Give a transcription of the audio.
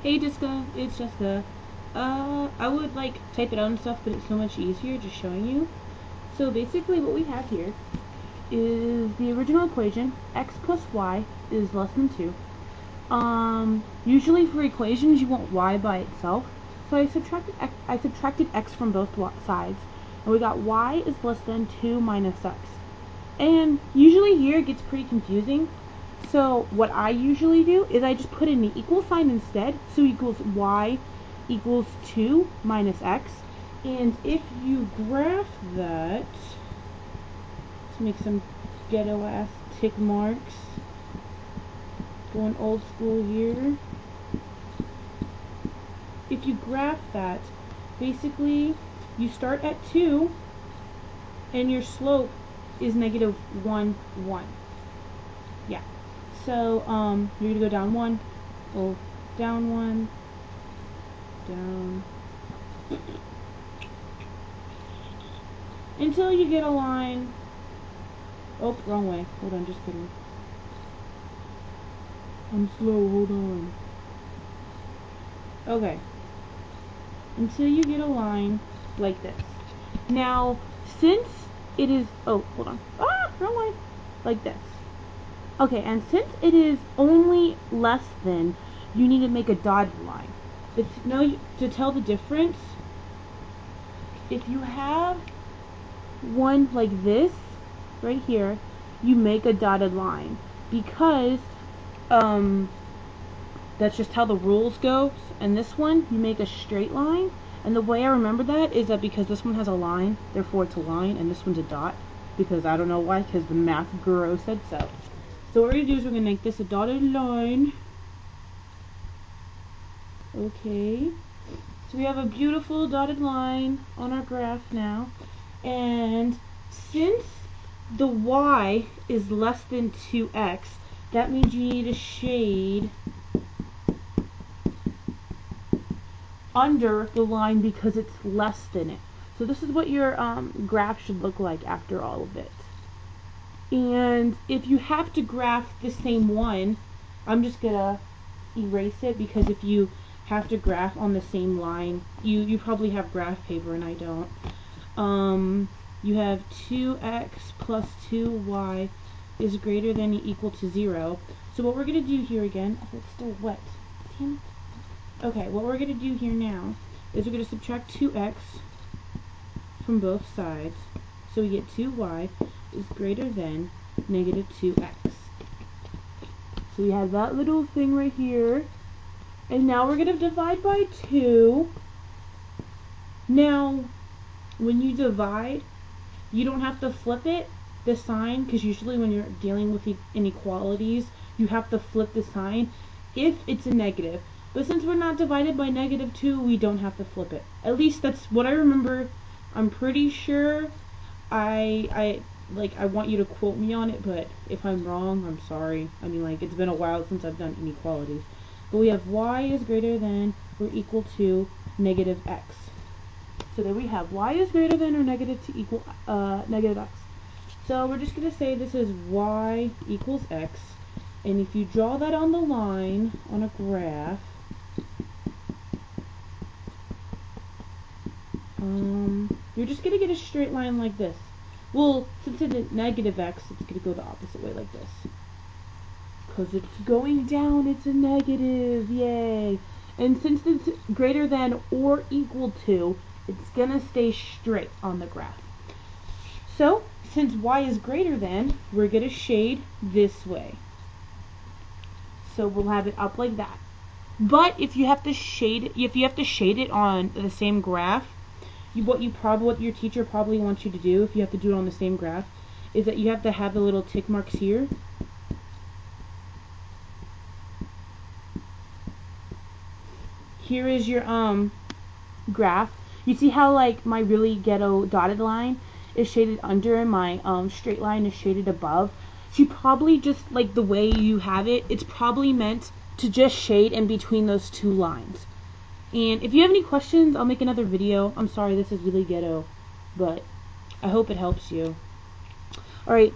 Hey Jessica, it's Jessica. I would like type it out and stuff, but it's so much easier just showing you. So basically what we have here is the original equation, x plus y is less than 2. Usually for equations you want y by itself. So I subtracted x from both sides, and we got y is less than 2 minus x. And usually here it gets pretty confusing. So what I usually do is I just put in the equal sign instead, so equals y equals 2 minus x. And if you graph that, let's make some ghetto ass tick marks, going old school here. If you graph that, basically you start at 2 and your slope is negative 1, 1. Yeah. So, you're gonna go down 1, oh, down 1, down, until you get a line. Oh, wrong way. Hold on, just kidding. I'm slow, hold on. Okay. Until you get a line like this. Now, since it is, oh, hold on. Ah, wrong way. Like this. Okay, and since it is only less than, you need to make a dotted line. To tell the difference, if you have one like this, right here, you make a dotted line. Because, that's just how the rules go. And this one, you make a straight line. And the way I remember that is that because this one has a line, therefore it's a line, and this one's a dot. Because I don't know why, because the math guru said so. So what we're going to do is we're going to make this a dotted line. Okay. So we have a beautiful dotted line on our graph now. And since the y is less than 2x, that means you need a shade under the line because it's less than it. So this is what your graph should look like after all of it. And if you have to graph the same one, I'm just gonna erase it, because if you have to graph on the same line, you probably have graph paper and I don't. You have 2x plus 2y is greater than or equal to 0. So what we're gonna do here again, oh, it's still wet. Damn it. Okay, what we're gonna do here now is we're gonna subtract 2x from both sides. So we get 2y is greater than negative 2x. So we have that little thing right here. And now we're going to divide by 2. Now, when you divide, you don't have to flip it, the sign, because usually when you're dealing with inequalities, you have to flip the sign if it's a negative. But since we're not divided by negative 2, we don't have to flip it. At least that's what I remember. I'm pretty sure. I want you to quote me on it, but if I'm wrong, I'm sorry. I mean, like, it's been a while since I've done inequalities. But we have y is greater than or equal to negative x. So there we have y is greater than or negative to equal negative x. So we're just going to say this is y equals x. And if you draw that on the line on a graph, you're just going to get a straight line like this. Well, since it's a negative x, it's going to go the opposite way like this. Because it's going down, it's a negative, yay! And since it's greater than or equal to, it's going to stay straight on the graph. So, since y is greater than, we're going to shade this way. So we'll have it up like that. But if you have to shade it on the same graph, what your teacher probably wants you to do, if you have to do it on the same graph, is that you have to have the little tick marks here. Here is your graph. You see how like my really ghetto dotted line is shaded under and my straight line is shaded above? So you probably just, like the way you have it, it's probably meant to just shade in between those two lines. And if you have any questions, I'll make another video. I'm sorry, this is really ghetto, but I hope it helps you. Alright,